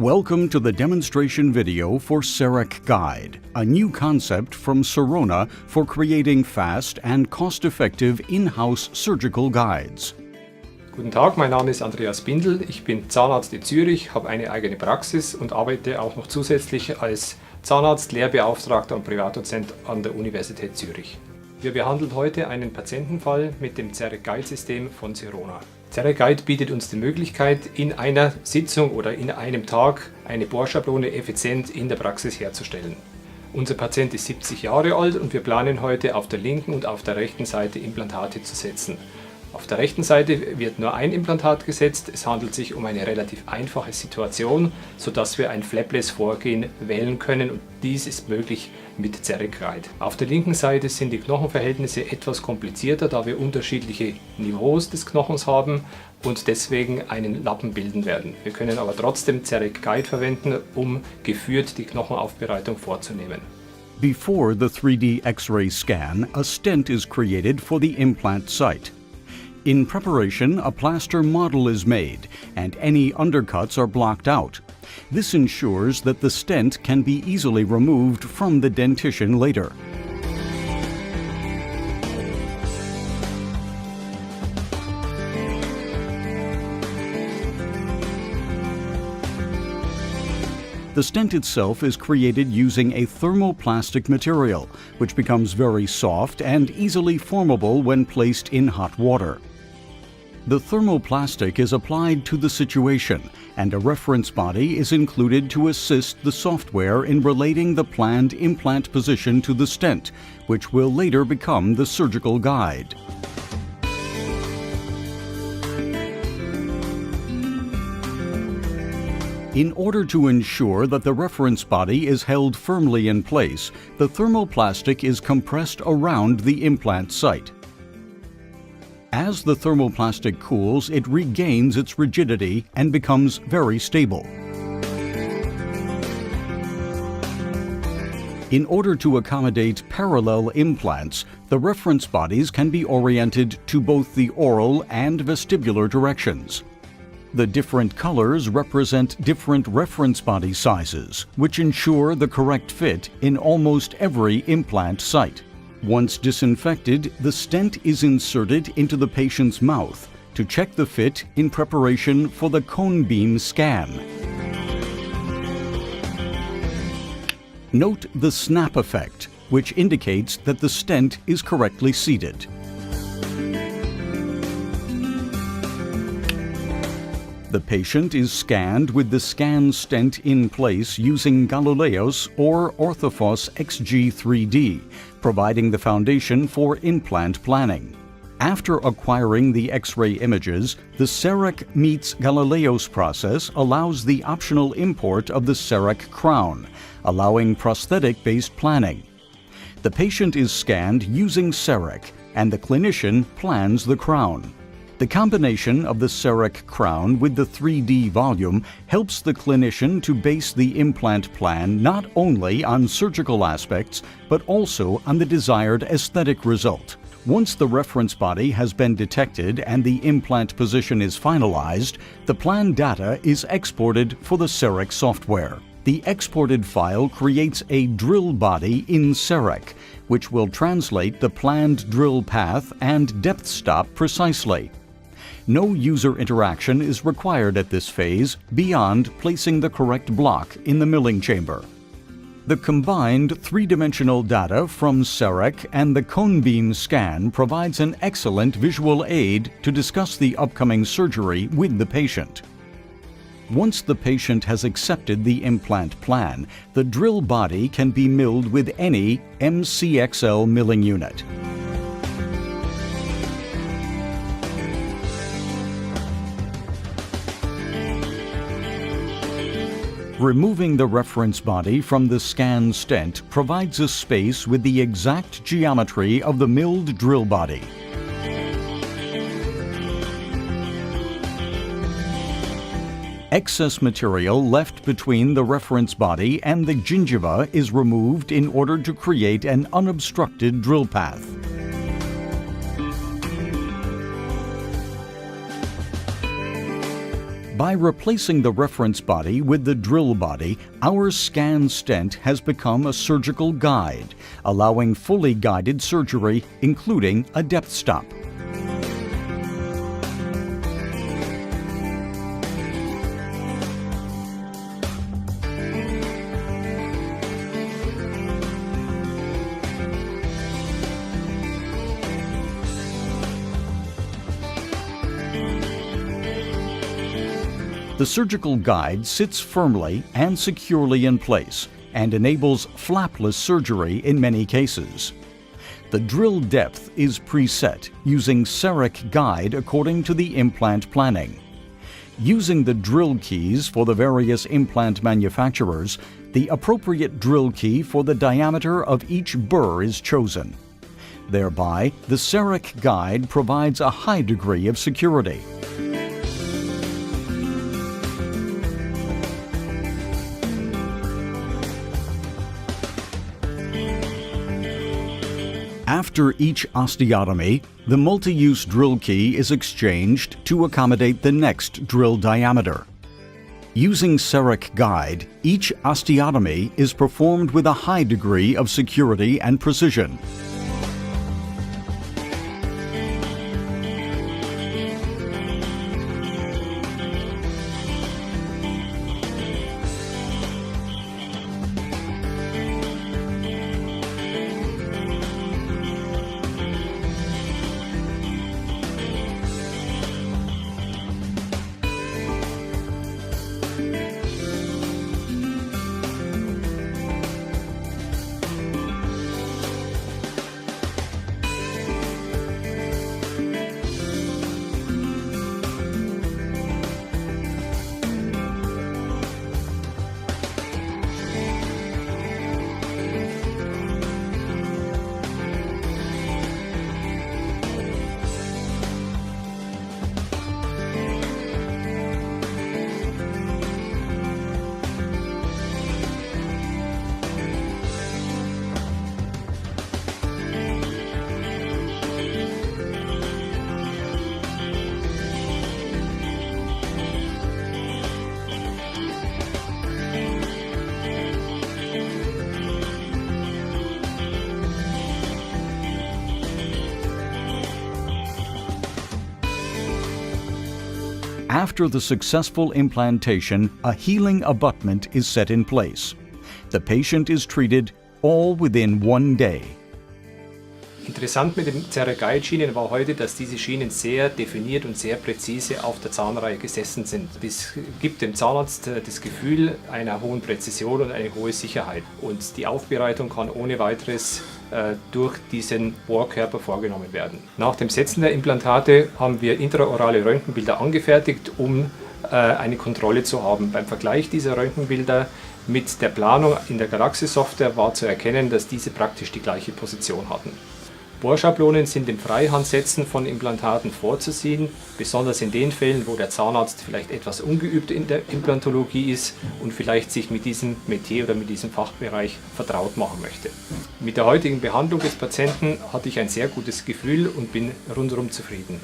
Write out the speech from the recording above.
Welcome to the demonstration video for CEREC Guide, a new concept from Sirona for creating fast and cost-effective in-house surgical guides. Guten Tag, mein Name ist Andreas Bindel, ich bin Zahnarzt in Zürich, habe eine eigene Praxis und arbeite auch noch zusätzlich als Zahnarzt, Lehrbeauftragter und Privatdozent an der Universität Zürich. Wir behandeln heute einen Patientenfall mit dem CEREC-System von Sirona. CEREC bietet uns die Möglichkeit, in einer Sitzung oder in einem Tag eine Bohrschablone effizient in der Praxis herzustellen. Unser Patient ist 70 Jahre alt und wir planen heute auf der linken und auf der rechten Seite Implantate zu setzen. Auf der rechten Seite wird nur ein Implantat gesetzt. Es handelt sich um eine relativ einfache Situation, sodass wir ein Flapless-Vorgehen wählen können und dies ist möglich mit CEREC. Auf der linken Seite sind die Knochenverhältnisse etwas komplizierter, da wir unterschiedliche Niveaus des Knochens haben und deswegen einen Lappen bilden werden. Wir können aber trotzdem CEREC verwenden, um geführt die Knochenaufbereitung vorzunehmen. Before the 3D X-ray scan, a stent is created for the implant site. In preparation, a plaster model is made, and any undercuts are blocked out. This ensures that the stent can be easily removed from the dentition later. The stent itself is created using a thermoplastic material, which becomes very soft and easily formable when placed in hot water. The thermoplastic is applied to the situation, and a reference body is included to assist the software in relating the planned implant position to the stent, which will later become the surgical guide. In order to ensure that the reference body is held firmly in place, the thermoplastic is compressed around the implant site. As the thermoplastic cools, it regains its rigidity and becomes very stable. In order to accommodate parallel implants, the reference bodies can be oriented to both the oral and vestibular directions. The different colors represent different reference body sizes, which ensure the correct fit in almost every implant site. Once disinfected, the stent is inserted into the patient's mouth to check the fit in preparation for the cone beam scan. Note the snap effect, which indicates that the stent is correctly seated. The patient is scanned with the scan stent in place using Galileo's or Orthophos XG3D, providing the foundation for implant planning. After acquiring the X-ray images, the CEREC meets Galileo's process allows the optional import of the CEREC crown, allowing prosthetic-based planning. The patient is scanned using CEREC, and the clinician plans the crown. The combination of the CEREC crown with the 3D volume helps the clinician to base the implant plan not only on surgical aspects, but also on the desired aesthetic result. Once the reference body has been detected and the implant position is finalized, the plan data is exported for the CEREC software. The exported file creates a drill body in CEREC, which will translate the planned drill path and depth stop precisely. No user interaction is required at this phase beyond placing the correct block in the milling chamber. The combined three-dimensional data from CEREC and the cone beam scan provides an excellent visual aid to discuss the upcoming surgery with the patient. Once the patient has accepted the implant plan, the drill body can be milled with any MCXL milling unit. Removing the reference body from the scan stent provides a space with the exact geometry of the milled drill body. Excess material left between the reference body and the gingiva is removed in order to create an unobstructed drill path. By replacing the reference body with the drill body, our scan stent has become a surgical guide, allowing fully guided surgery, including a depth stop. The surgical guide sits firmly and securely in place and enables flapless surgery in many cases. The drill depth is preset using CEREC guide according to the implant planning. Using the drill keys for the various implant manufacturers, the appropriate drill key for the diameter of each burr is chosen. Thereby, the CEREC guide provides a high degree of security. After each osteotomy, the multi-use drill key is exchanged to accommodate the next drill diameter. Using CEREC guide, each osteotomy is performed with a high degree of security and precision. After the successful implantation, a healing abutment is set in place. The patient is treated all within 1 day. Interessant mit den CEREC-Guide-Schienen war heute, dass diese Schienen sehr definiert und sehr präzise auf der Zahnreihe gesessen sind. Das gibt dem Zahnarzt das Gefühl einer hohen Präzision und eine hohe Sicherheit. Und die Aufbereitung kann ohne weiteres durch diesen Bohrkörper vorgenommen werden. Nach dem Setzen der Implantate haben wir intraorale Röntgenbilder angefertigt, um eine Kontrolle zu haben. Beim Vergleich dieser Röntgenbilder mit der Planung in der Galaxy-Software war zu erkennen, dass diese praktisch die gleiche Position hatten. Bohrschablonen sind im Freihandsetzen von Implantaten vorzusehen, besonders in den Fällen, wo der Zahnarzt vielleicht etwas ungeübt in der Implantologie ist und vielleicht sich mit diesem Metier oder mit diesem Fachbereich vertraut machen möchte. Mit der heutigen Behandlung des Patienten hatte ich ein sehr gutes Gefühl und bin rundherum zufrieden.